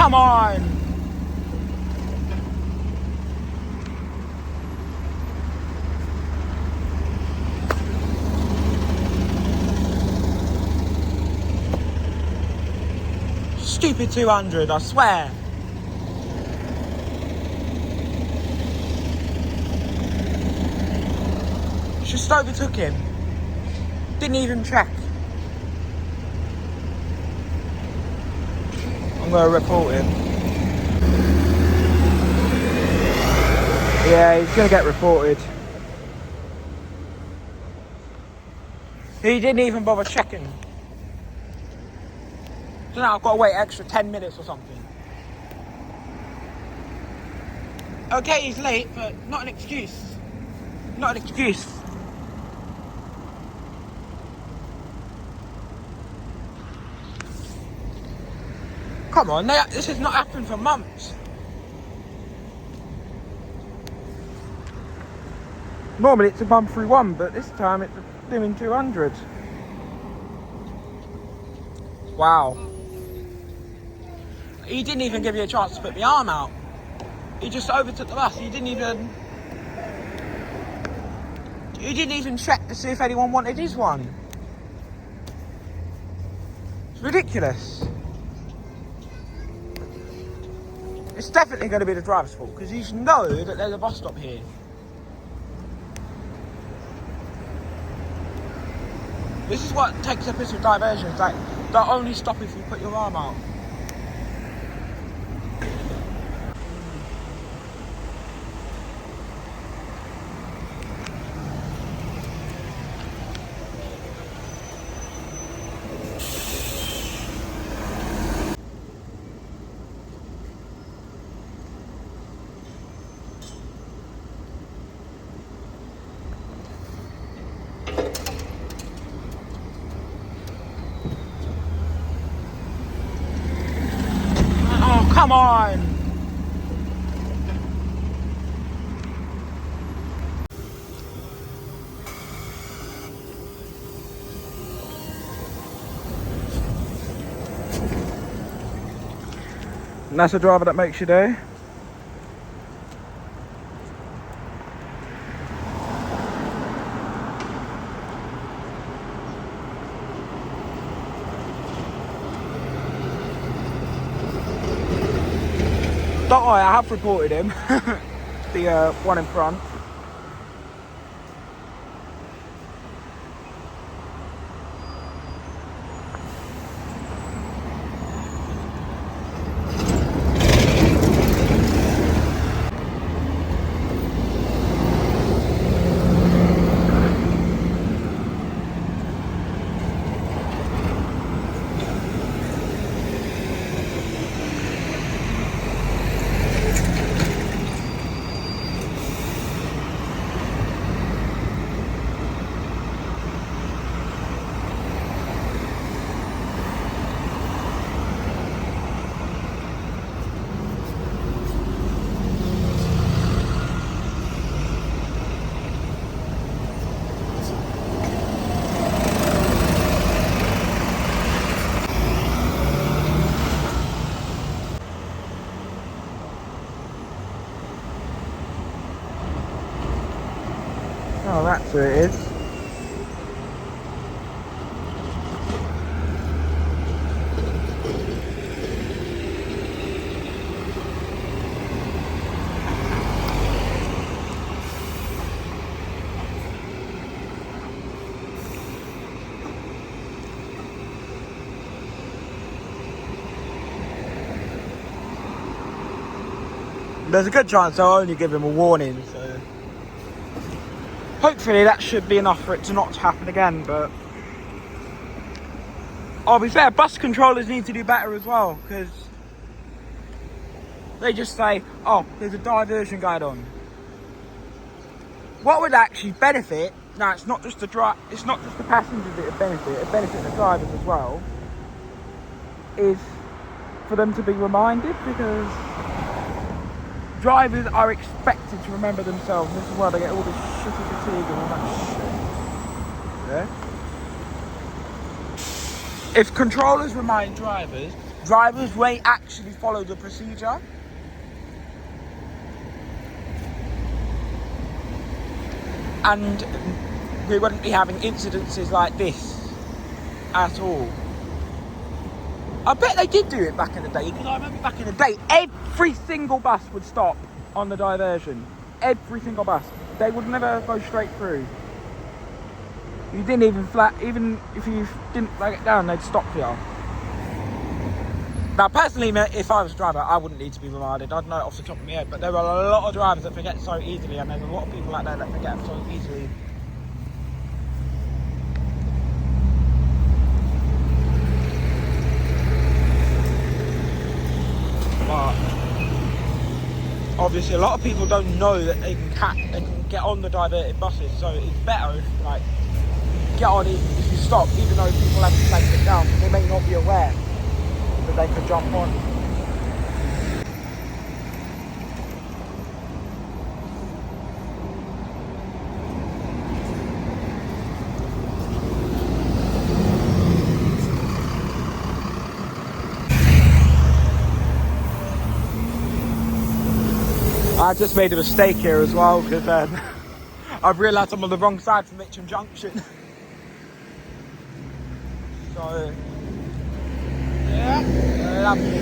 come on! Stupid 200, I swear. Just overtook him. Didn't even check. I'm going to report him. Yeah, he's going to get reported. He didn't even bother checking. So now I've got to wait extra 10 minutes or something. Okay, he's late, but not an excuse. Not an excuse. Come on, this has not happened for months. Normally it's a 131, but this time it's doing 200. Wow. He didn't even give you a chance to put the arm out. He just overtook the bus. He didn't even check to see if anyone wanted his one. It's ridiculous. It's definitely going to be the driver's fault because you know that there's a bus stop here. This is what takes a piss with diversions. Like, they'll only stop if you put your arm out. Oh, come on! And that's a driver that makes your day. Don't worry, I have reported him. The one in front. Oh, that's who it is. There's a good chance I'll only give him a warning, so hopefully that should be enough for it to not happen again. But I'll be fair, bus controllers need to do better as well, because they just say, oh, there's a diversion going on. What would actually benefit, now it's not just the passengers that it benefits the drivers as well, is for them to be reminded, because drivers are expected to remember themselves. This is why they get all this shitty fatigue and all that shit. Yeah? If controllers remind drivers drivers may actually follow the procedure. And we wouldn't be having incidences like this at all. I bet they did do it back in the day, because I remember back in the day, every single bus would stop on the diversion. Every single bus. They would never go straight through. You didn't even even if you didn't flag it down, they'd stop you. Now, personally, if I was a driver, I wouldn't need to be reminded. I'd know it off the top of my head, but there are a lot of drivers that forget so easily, and there's a lot of people out there that forget so easily. But obviously, a lot of people don't know that they can get on the diverted buses, so it's better if, like, get on it if you stop, even though people haven't flagged it down, they may not be aware that they could jump on. I just made a mistake here as well, because I've realised I'm on the wrong side from Mitcham Junction. So, yeah, lovely.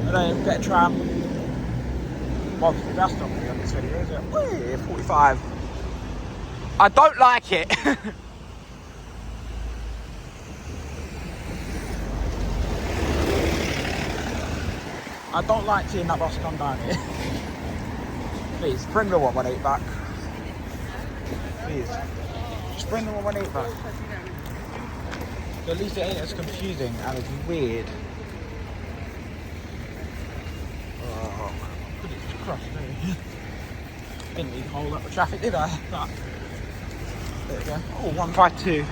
And then get a tram. Well, obviously that's not really on this video, is it? Whee, 45. I don't like it. I don't like seeing that bus come down here. Please, bring the 118 back. Please. Just bring the 118 back. So at least it ain't as confusing and as weird. Oh, could have just crossed me. Didn't need to hold up the traffic, did I? But, there we go. Oh, 152.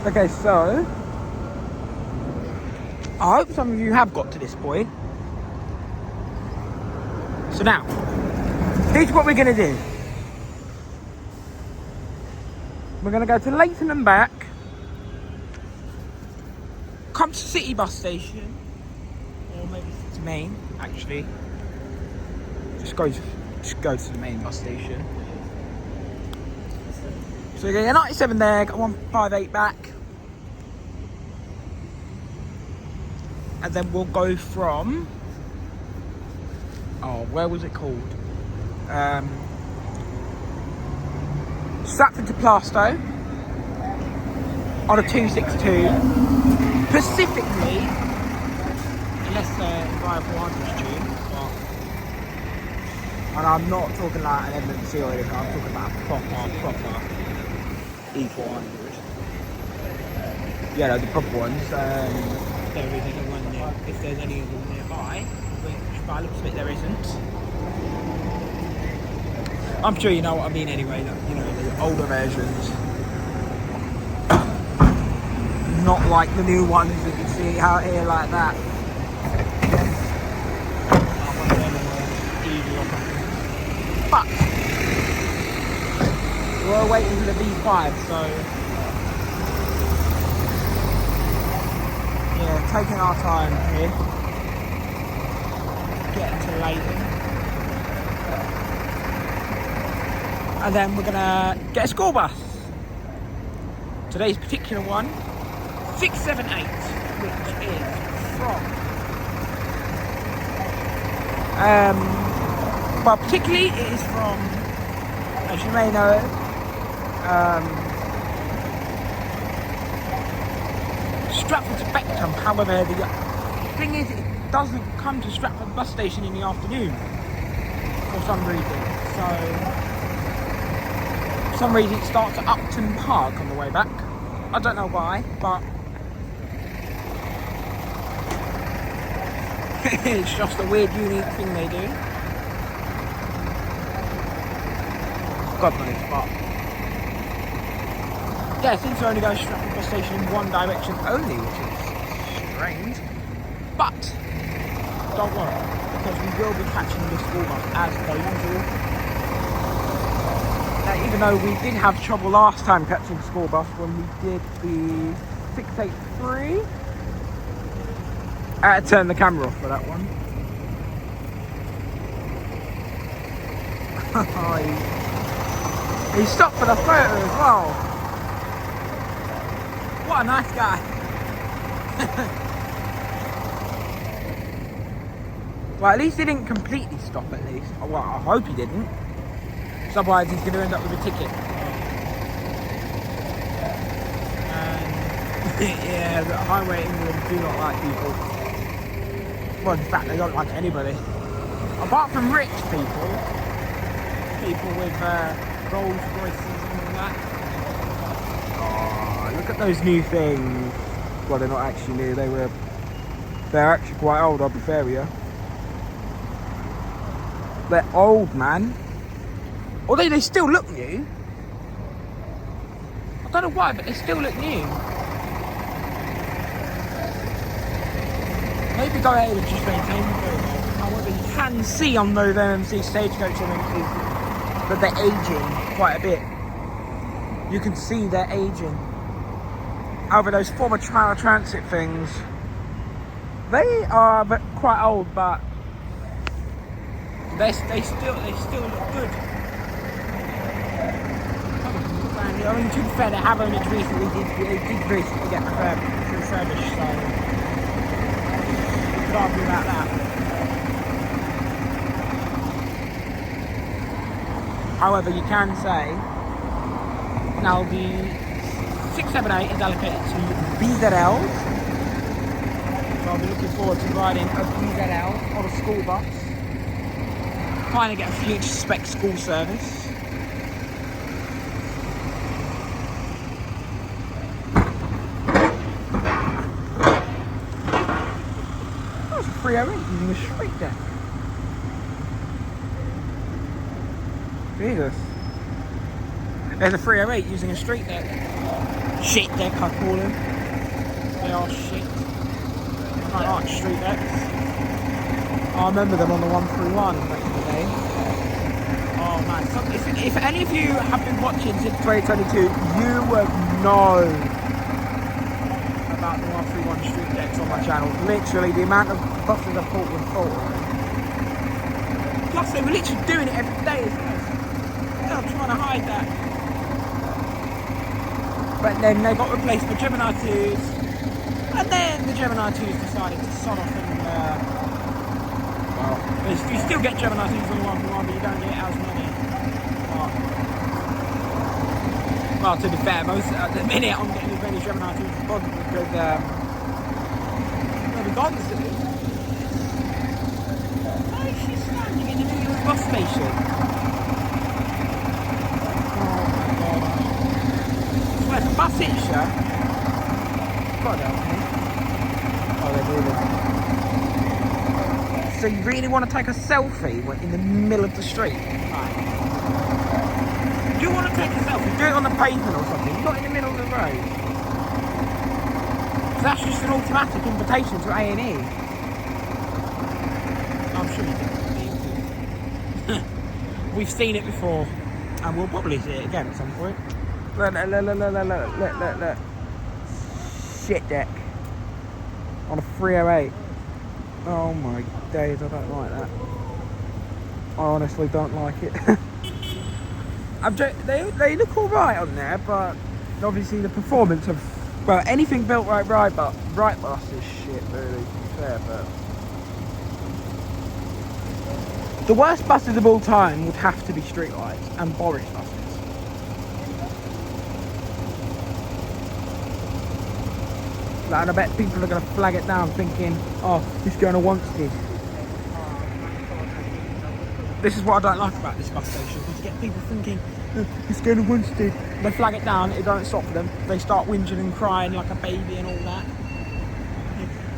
Okay, so I hope some of you have got to this point. So now, here's what we're going to do. We're going to go to Leighton and back, come to City bus station, or maybe to Main, actually. Just go to the main bus station. So we get 97 there, got 158 back. And then we'll go from, where was it called? Stratford to Plaistow on a 262. Specifically, unless Viable is due, and I'm not talking like an M&C or anything, I'm talking about a proper E400. Yeah, no, the proper ones. There isn't one there. If there's any of them nearby, which by the looks of it there isn't. I'm sure you know what I mean anyway, you know, the older versions. Not like the new ones that you see out here like that. But we're waiting for the V5, so yeah, taking our time here, getting to Leighton, and then we're gonna get a school bus. Today's particular one, 678, which is from well, particularly it is from, as you may know, Stratford to Beckton. However, the thing is, it doesn't come to Stratford bus station in the afternoon for some reason. So, for some reason, it starts at Upton Park on the way back. I don't know why, but it's just a weird, unique thing they do. God knows, but yeah, it seems to only go to Stratford bus station in one direction only, which is strange. But don't worry, because we will be catching the school bus as per usual. Even though we did have trouble last time catching the school bus when we did the 683. I had to turn the camera off for that one. He stopped for the photo as well. What a nice guy. Well, at least he didn't completely stop at least. Well, I hope he didn't. Otherwise he's going to end up with a ticket. And yeah, the Highway England do not like people. Well, in fact, they don't like anybody. Apart from rich people. People with Rolls Royces and all that. Oh, look at those new things. Well, they're not actually new. They're actually quite old, I'll be fair with you. They're old, man. Although they still look new. I don't know why, but they still look new. Maybe go ahead and just maintain them very well. However, you can see on those MMC Stagecoach MMCs that they're aging quite a bit. You can see they're aging. However, those former transit things, they are quite old, but they still look good. I mean, to be fair, they have only recently get refurbished, so you could argue about that. However, you can say now the 678 is allocated to BZLs, so I'll be looking forward to riding a BZL on a school bus, trying to get a future spec school service. That's a 308 using a straight deck. Jesus. There's a 308 using a straight deck. Shit deck, I call them. They are shit. I don't like street decks. I remember them on the 131 back in the day. Oh man, so if any of you have been watching since 2022, you will know about the 131 street decks on my channel. Literally, the amount of buses I've bought with fault. Plus, they were literally doing it every day as well. I'm trying to hide that. But then they got replaced by Gemini 2s, and then the Gemini 2s decided to sod off and you still get Gemini 2s on the 131, but you don't get as many. Well, to be fair, at the minute I'm getting as many Gemini 2s as possible because the guns do it. Why is she standing in the middle of the bus station? Oh my god. Where's the bus hits you? God help me. Oh, they're moving. So you really want to take a selfie in the middle of the street? Right. You do want to take a selfie, do it on the pavement or something, not in the middle of the road. That's just an automatic invitation to A&E. I'm sure you did. We've seen it before, and we'll probably see it again at some point. Look. Shit deck. On a 308. Oh my days, I don't like that. I honestly don't like it. They look alright on there, but obviously the performance of, well, anything built right bus is shit, really, to be fair, but the worst buses of all time would have to be streetlights and Boris buses. And I bet people are going to flag it down thinking, oh, it's going to Wanstead. This is what I don't like about this bus station, is you get people thinking, oh, it's going to Wanstead. They flag it down, it don't stop them. They start whinging and crying like a baby and all that.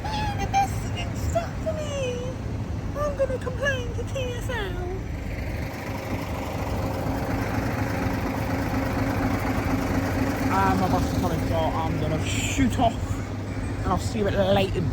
Oh, the bus didn't stop for me. I'm going to complain to TfL. My bus is coming, so I'm going to shoot off. And I'll see you at Leighton.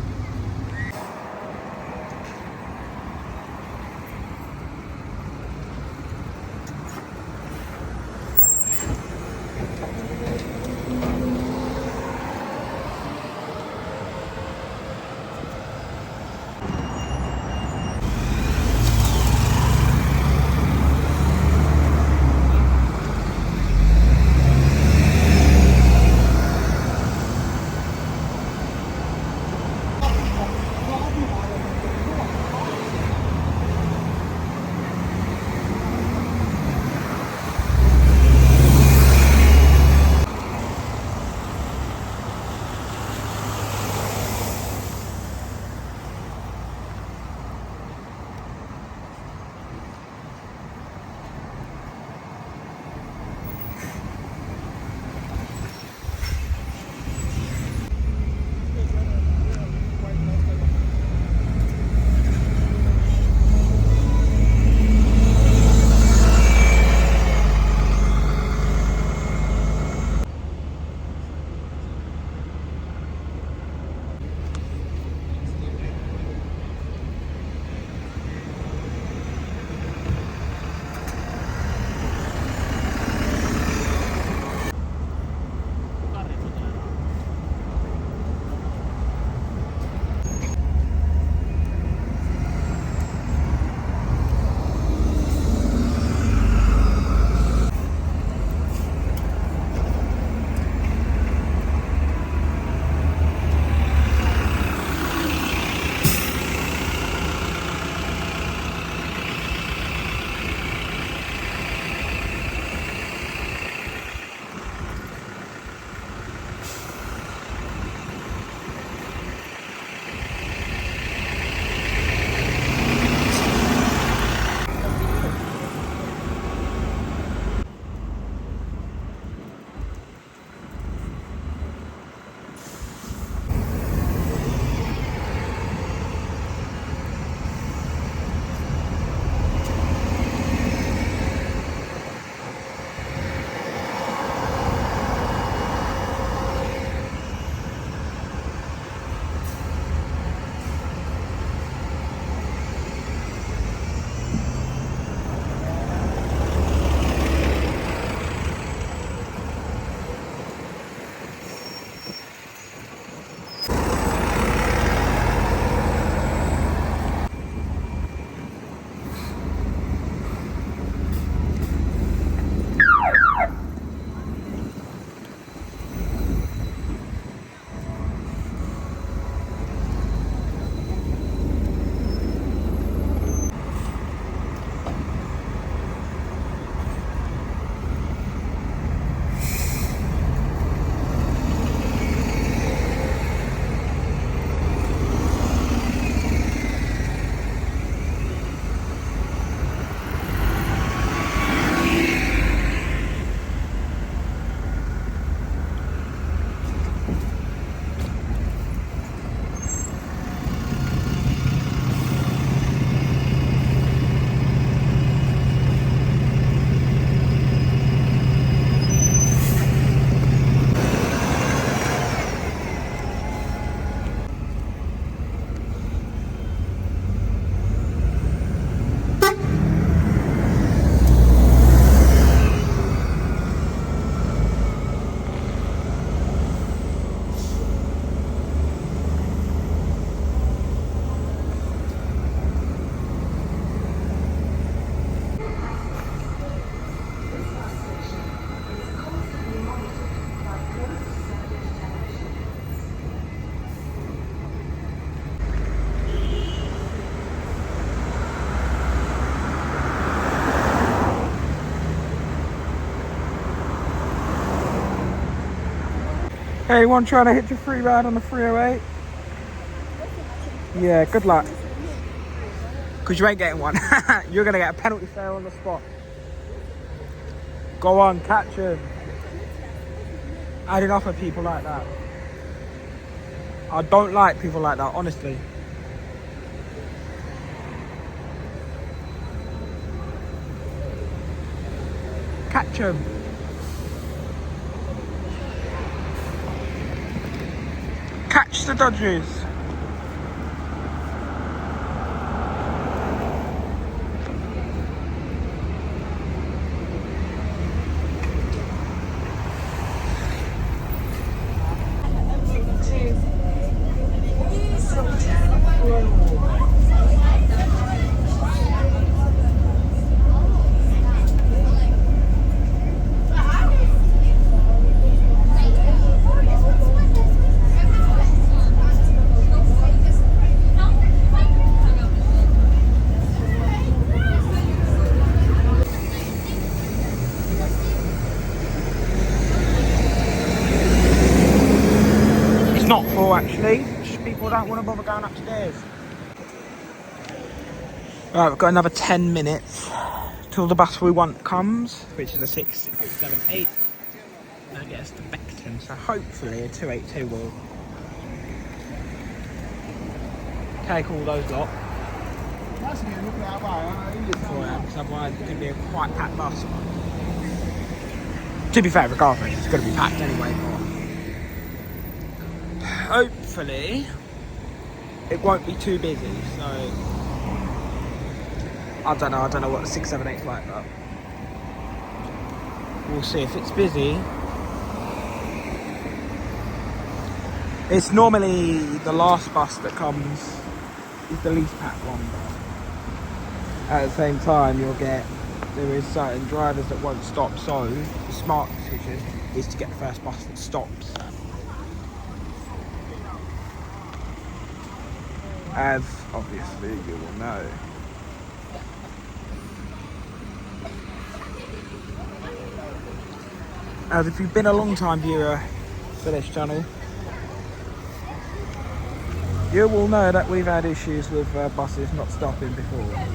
Anyone trying to hit your free ride on the 308? Yeah, good luck. Because you ain't getting one. You're going to get a penalty fare on the spot. Go on, catch him. I had enough of people like that. I don't like people like that, honestly. Catch him. Catch the Dodgers. Not full actually, just people don't want to bother going upstairs. Right, we've got another 10 minutes till the bus we want comes, which is a 6878. That'll get us to Beckton, so hopefully a 282 will take all those lot. Because otherwise it's going to be a quite packed bus. To be fair, regardless, it's going to be packed anyway. Hopefully it won't be too busy, so I don't know what the 678's like, but we'll see. If it's busy, it's normally the last bus that comes is the least packed one, but at the same time there is certain drivers that won't stop, so the smart decision is to get the first bus that stops. As obviously you will know. As if you've been a long time viewer for this channel, you will know that we've had issues with buses not stopping before.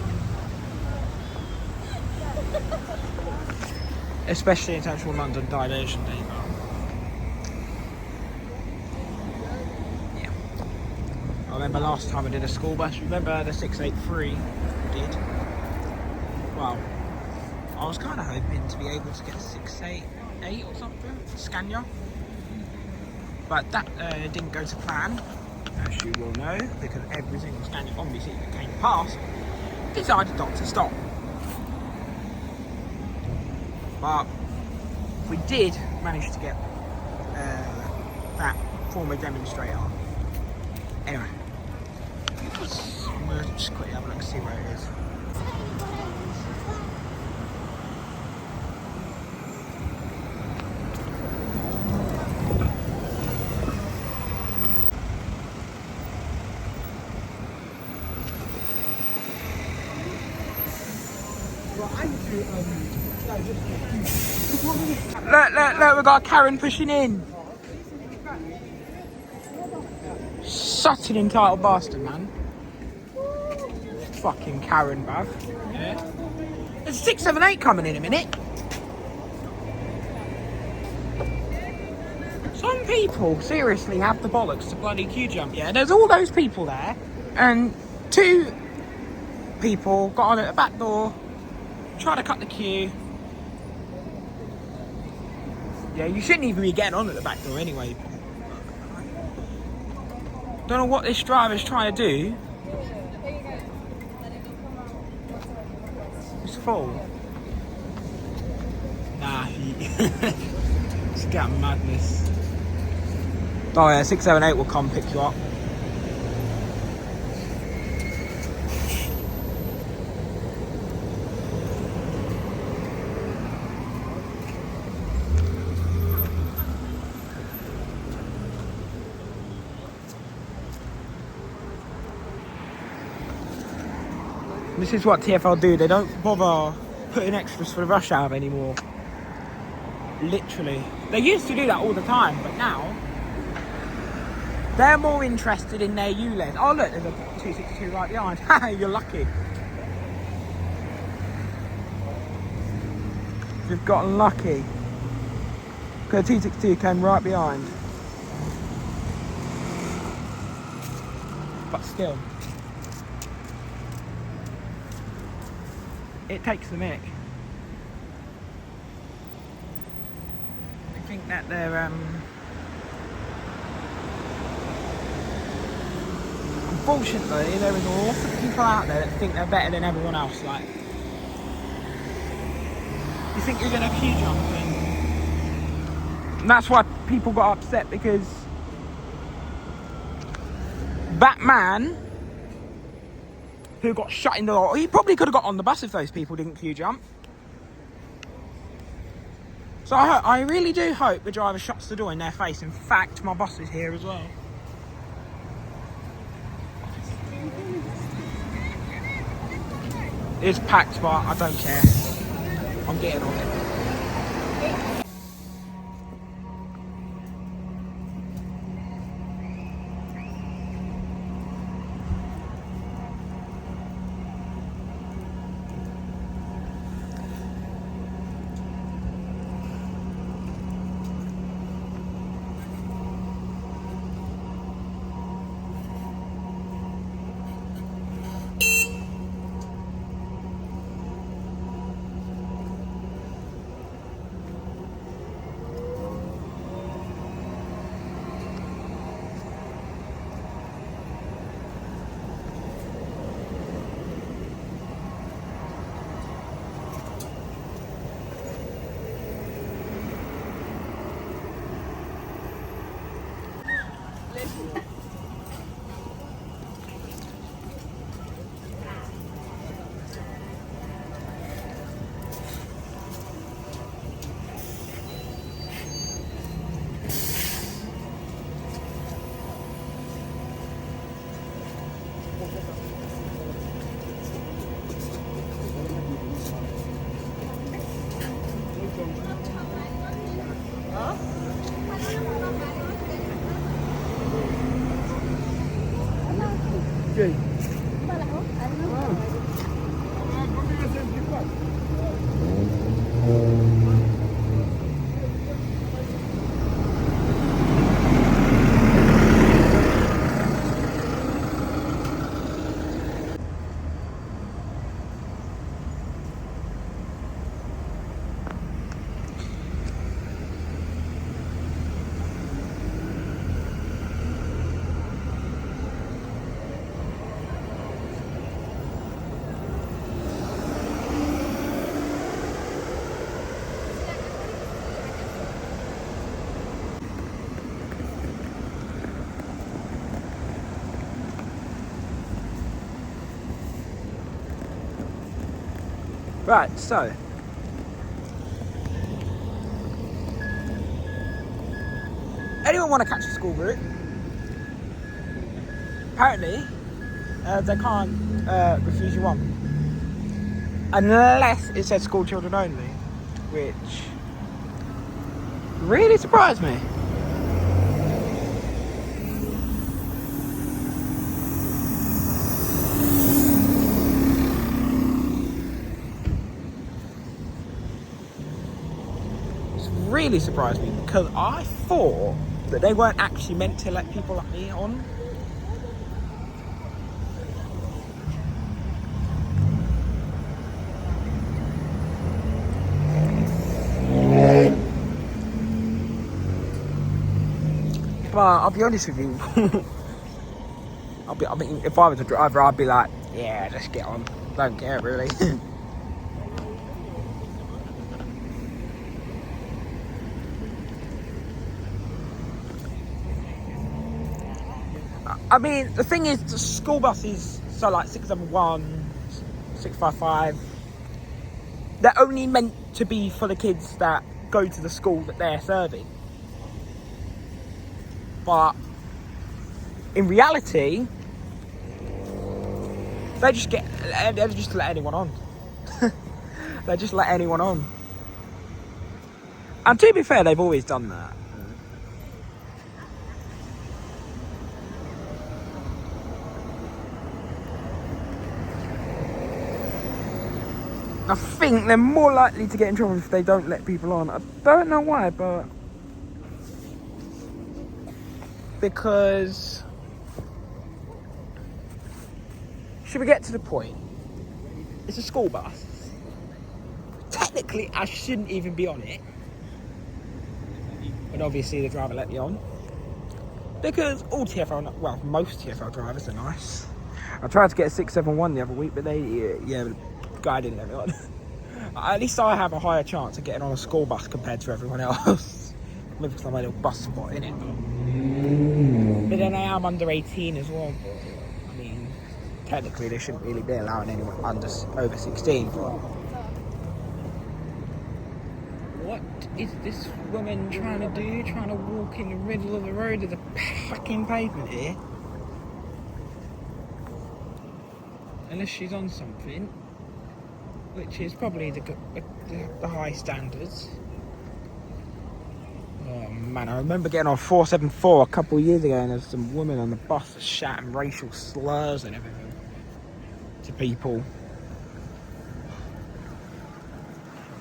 Especially in central London diversion day. I remember last time I did a school bus, remember the 683 did? Well, I was kind of hoping to be able to get a 688 or something, Scania. But that didn't go to plan, as you will know, because every single Scania obviously that came past decided not to stop. But we did manage to get that former demonstrator. Anyway. We'll just quickly have a look and see where it is. Look, we've got Karen pushing in. Such an entitled bastard, man. Fucking Karen, bruv. Yeah. There's 678 coming in a minute. Some people seriously have the bollocks to bloody queue jump, yeah? There's all those people there, and 2 people got on at the back door, trying to cut the queue. Yeah, you shouldn't even be getting on at the back door anyway. Don't know what this driver's trying to do. It's full. Nah, it's getting madness. Oh yeah, 678 will come pick you up. This is what TfL do, they don't bother putting extras for the rush hour anymore. Literally. They used to do that all the time, but now They're more interested in their ULEZ. Oh look, there's a 262 right behind. Haha, you're lucky. You've gotten lucky. Because the 262 came right behind. But still, it takes the mick. I think that they're unfortunately, there is a lot of people out there that think they're better than everyone else. Like, you think you're gonna queue jump, and that's why people got upset, because Batman, who got shut in the door, he probably could have got on the bus if those people didn't queue jump. So I really do hope the driver shuts the door in their face. In fact, my boss is here as well. It's packed, but I don't care. I'm getting on it. Right, so anyone want to catch a school route? Apparently, they can't refuse you one unless it says school children only, which really surprised me. Really surprised me, because I thought that they weren't actually meant to let people like me on. But I'll be honest with you, I mean, if I was a driver, I'd be like, yeah, just get on. Don't care really. I mean, the thing is, the school buses, so like 671, 655, they're only meant to be for the kids that go to the school that they're serving. But in reality, they just let anyone on. They just let anyone on. And to be fair, they've always done that. I think they're more likely to get in trouble if they don't let people on. I don't know why, but because should we get to the point? It's a school bus. Technically, I shouldn't even be on it, but obviously the driver let me on because all TfL, well, most TfL drivers are nice. I tried to get a 671 the other week, but the guy didn't let me on. At least I have a higher chance of getting on a school bus compared to everyone else. Maybe because I'm a little bus spot in it. But then I am under 18 as well. I mean, technically they shouldn't really be allowing anyone over 16. But what is this woman trying to do? Trying to walk in the middle of the road? There's a fucking pavement here. Unless she's on something, which is probably the high standards. Oh man, I remember getting on 474 a couple of years ago, and there's some woman on the bus shouting racial slurs and everything to people.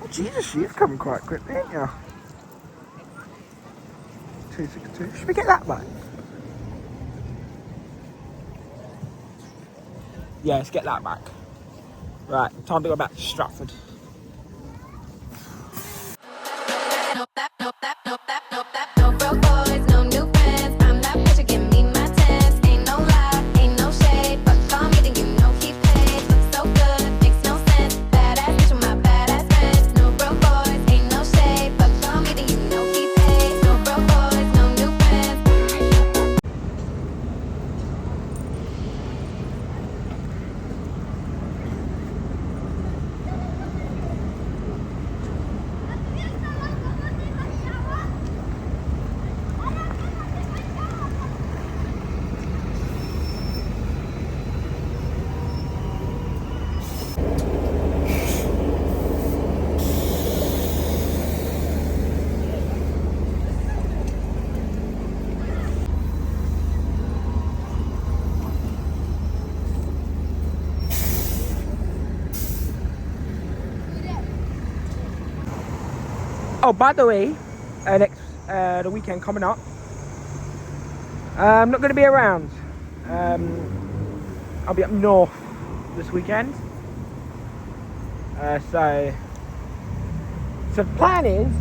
Oh Jesus, she's coming quite quickly, ain't you? 262. Should we get that back? Yeah, let's get that back. Right, time to go back to Stratford. Oh, by the way, the weekend coming up, I'm not going to be around. I'll be up north this weekend. So the plan is,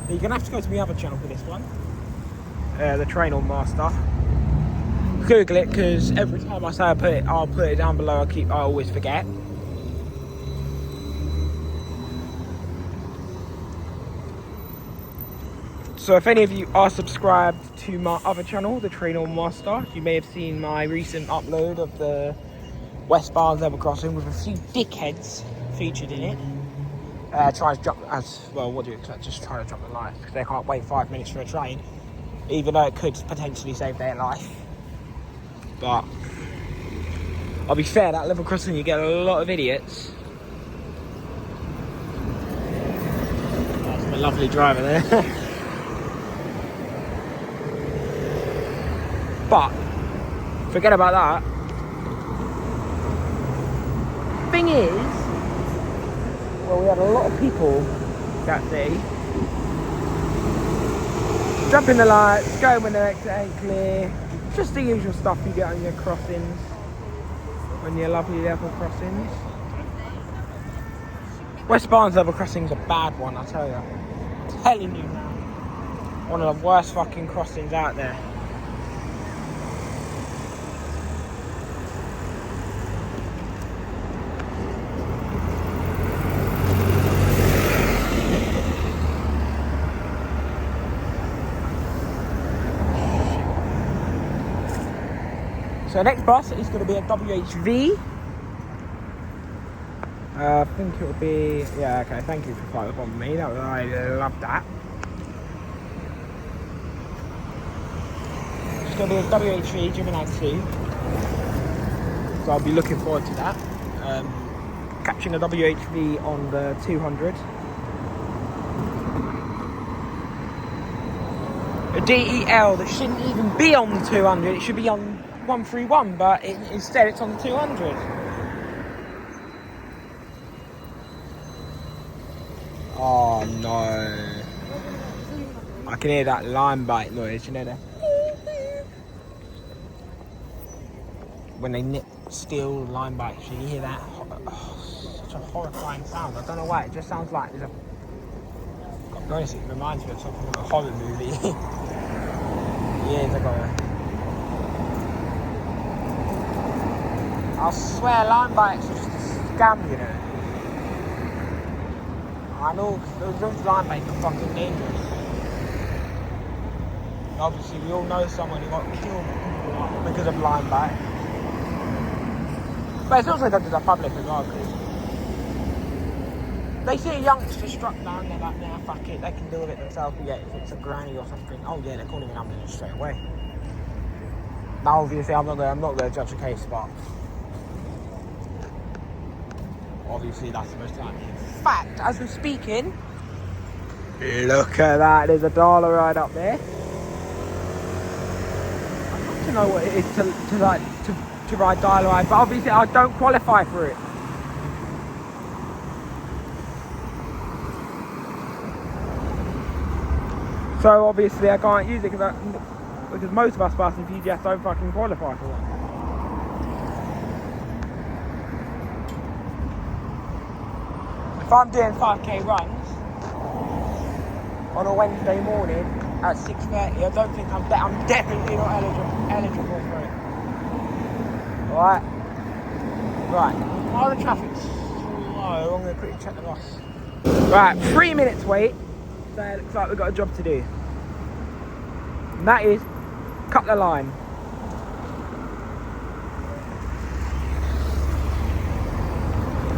you're going to have to go to my other channel for this one, the Train On Master. Google it, because every time I say I'll put it down below, I always forget. So if any of you are subscribed to my other channel, the Train On Master, you may have seen my recent upload of the West Barnes level crossing with a few dickheads featured in it. Try to jump, what do you expect? Just try to jump the line, because they can't wait 5 minutes for a train, even though it could potentially save their life. But I'll be fair, that level crossing you get a lot of idiots. That's my lovely driver there. But forget about that. Thing is, well, we had a lot of people that day jumping the lights, going when their exit ain't clear, just the usual stuff you get on your crossings, on your lovely level crossings. West Barnes level crossing's a bad one, I tell you. I'm telling you now, one of the worst fucking crossings out there. So next bus is going to be a WHV. I think it will be, yeah, okay, thank you for following up on me, I love that. It's going to be a WHV Gemini 2. So I'll be looking forward to that. Catching a WHV on the 200. A DEL that shouldn't even be on the 200, it should be on 131, but instead it's on the 200. Oh no. I can hear that line bite noise, you know that? When they steal line bites, you hear that? Oh, such a horrifying sound. I don't know why, it just sounds like there's a... Honestly, it reminds me of something from a horror movie. Years ago. I swear line bites are just a scam, you know. I know, those line bites are fucking dangerous. Obviously, we all know someone who got killed because of line bite. But it's also done to the public as well, because they see a youngster struck down, they're like, nah, fuck it, they can deal with it themselves. But yeah, if it's a granny or something, oh yeah, they're calling an ambulance straight away. Now, obviously, I'm not going to judge the case, but obviously, that's the most likely. In fact, as we're speaking, look at that, there's a dollar right up there. I'd love to know what it is to ride dial-a-ride, but obviously I don't qualify for it. So obviously I can't use it because most of us fast enthusiasts don't fucking qualify for one. If I'm doing 5k runs on a Wednesday morning at 6:30, I don't think I'm definitely not eligible for it. Right. While the traffic's slow, I'm going to quickly check the bus. Right, 3 minutes wait. So it looks like we've got a job to do. And that is cut the line.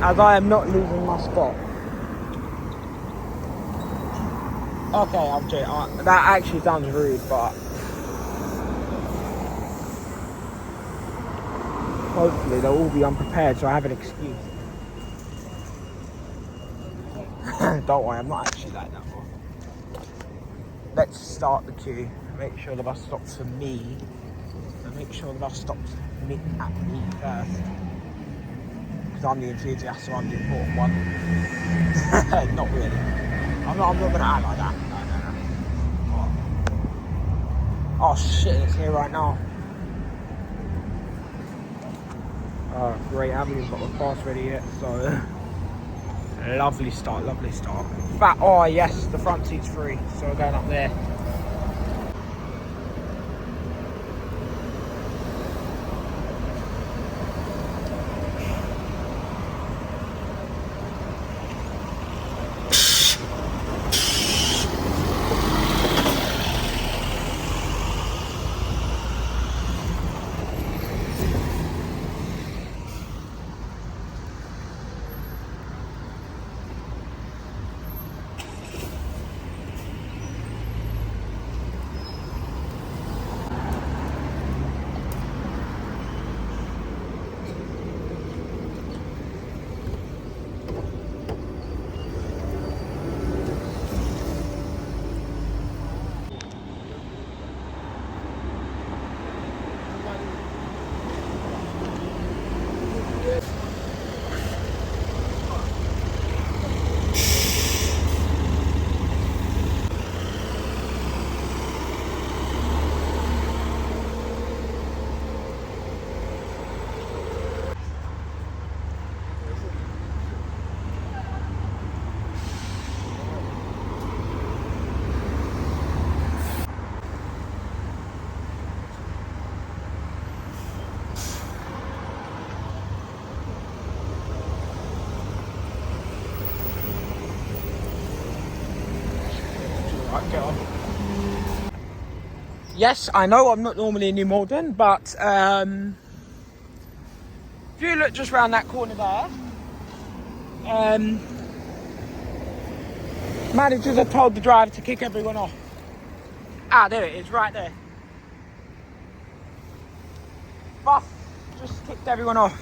As I am not losing my spot. Okay, I'm joking. That actually sounds rude, but hopefully they'll all be unprepared, so I have an excuse. Don't worry, I'm not actually like that one. Let's start the queue. Make sure the bus stops for me. And make sure the bus stops at me first. Because I'm the enthusiast, so I'm the important one. Not really. I'm not going to act like that. No. Oh shit, it's here right now. Oh, great, I haven't even got my pass ready yet, so... Lovely start. Oh yes, the front seat's free, so we're going up there. Yes, I know I'm not normally in New Malden, but if you look just round that corner there, managers have told the driver to kick everyone off. Ah, there it is, right there. Bus just kicked everyone off.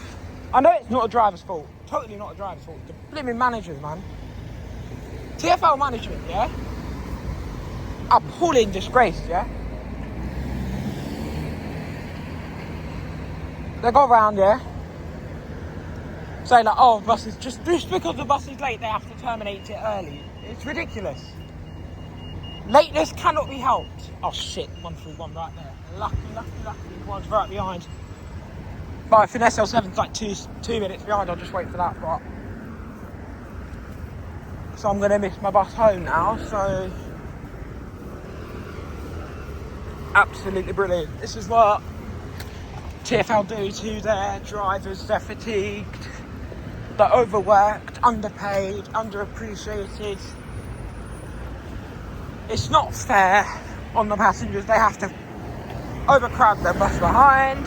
I know it's not a driver's fault, totally not a driver's fault. The blimmin' managers, man. TfL management, yeah? Appalling disgrace, yeah? They go around, yeah? say like, oh, buses, just because the bus is late, they have to terminate it early. It's ridiculous. Lateness cannot be helped. Oh shit, 131 right there. Lucky, one's right behind. But if an SL7's like two minutes behind, I'll just wait for that. But so I'm gonna miss my bus home now. So absolutely brilliant. This is what TfL do to their drivers. They're fatigued, they're overworked, underpaid, underappreciated. It's not fair on the passengers. They have to overcrowd their bus behind.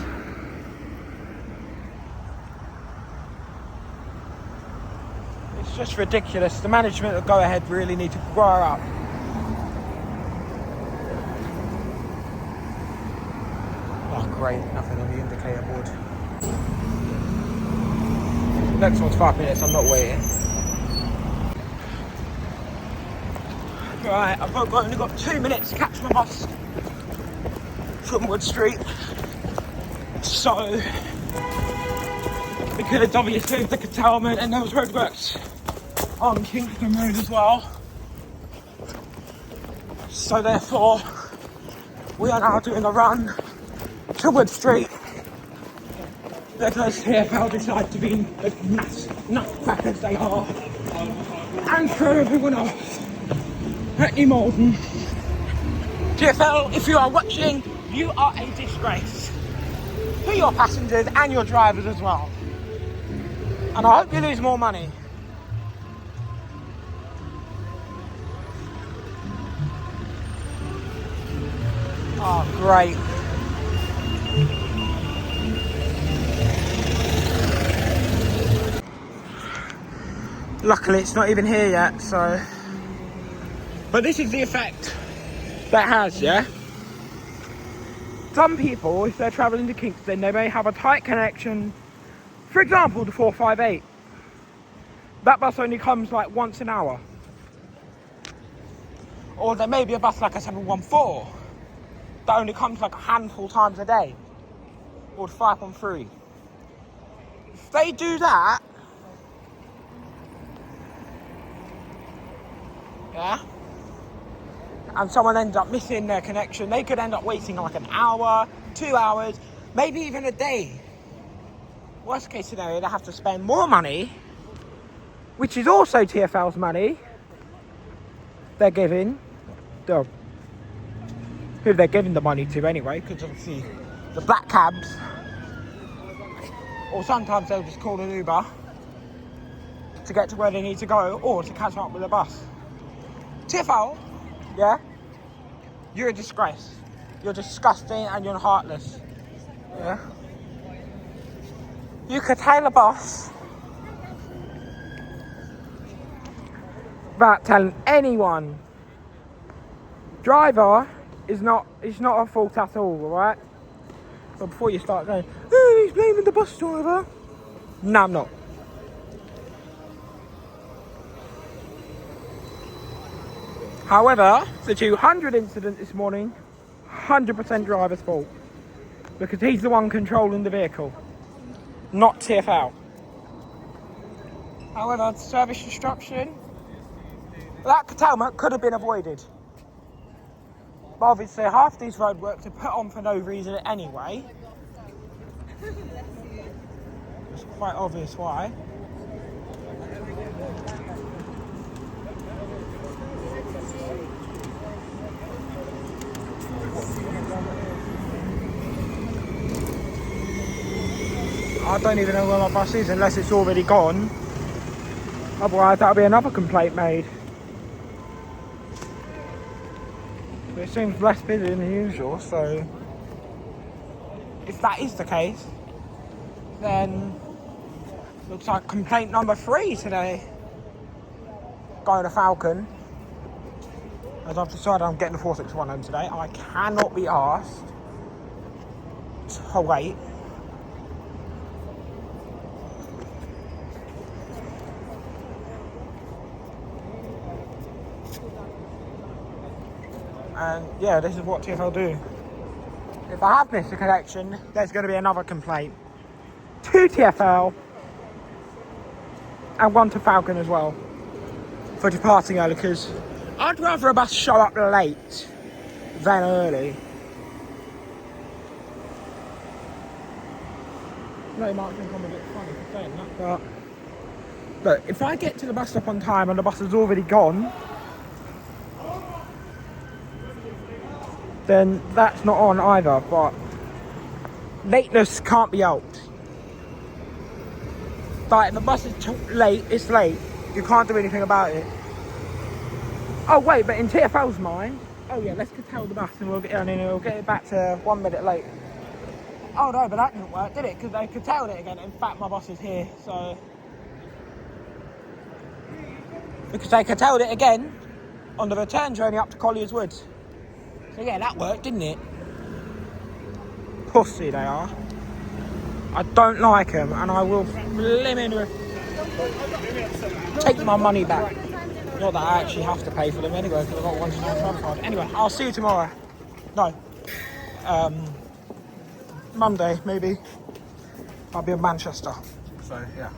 It's just ridiculous. The management of Go Ahead really need to grow up. Oh great, nothing on the indicator board. Next one's 5 minutes, I'm not waiting. Right, I've only got 2 minutes to catch my bus from Wood Street. So we could have obviously the curtailment and those roadworks on Kingston Road as well. So therefore, we are now doing a run to Wood Street because TfL decide to be the nutcrackers they are and throw everyone off at New Malden. TfL, if you are watching, you are a disgrace to your passengers and your drivers as well. And I hope you lose more money. Oh, great. Luckily, it's not even here yet, so... But this is the effect that has, yeah? Some people, if they're travelling to Kingston, they may have a tight connection. For example, the 458. That bus only comes like once an hour. Or there may be a bus like a 714 that only comes like a handful times a day. Or the 513. If they do that, yeah, and someone ends up missing their connection, they could end up waiting like an hour, 2 hours, maybe even a day. Worst case scenario, they have to spend more money, which is also TfL's money they're giving, who they're giving the money to anyway, because obviously the black cabs, or sometimes they'll just call an Uber to get to where they need to go, or to catch up with a bus. TfL, yeah, you're a disgrace. You're disgusting and you're heartless. Yeah. You curtail a bus without telling anyone. Driver is not a fault at all, alright? But before you start going, oh, he's blaming the bus driver. No, I'm not. However, the 200 incident this morning, 100% driver's fault. Because he's the one controlling the vehicle, not TfL. However, the service instruction, that curtailment could have been avoided. But obviously half these roadworks are put on for no reason anyway. It's quite obvious why. I don't even know where my bus is unless it's already gone. Otherwise that'll be another complaint made. But it seems less busy than usual, so if that is the case, then looks like complaint number 3 today. Going to Falcon. As I've decided I'm getting the 461 home today. I cannot be asked to wait. And yeah, this is what TfL do. If I have missed a connection, there's going to be another complaint to TfL and one to Falcon as well for departing early, because I'd rather a bus show up late than early. No, you might think I'm a bit funny for saying that, but look, if I get to the bus stop on time and the bus is already gone, then that's not on either. But lateness can't be helped. Like, if the bus is late, it's late. You can't do anything about it. Oh wait, but in TfL's mind, oh yeah, let's curtail the bus and we'll get it back to 1 minute late. Oh no, but that didn't work, did it? Because they curtailed it again. In fact, my boss is here, so because they curtailed it again on the return journey up to Colliers Woods. So yeah, that worked, didn't it? Pussy they are. I don't like them, and I will take my money back. Not that I actually have to pay for them anyway, because I've got one travel card. Anyway, I'll see you tomorrow. No. Monday, maybe. I'll be in Manchester. So, yeah.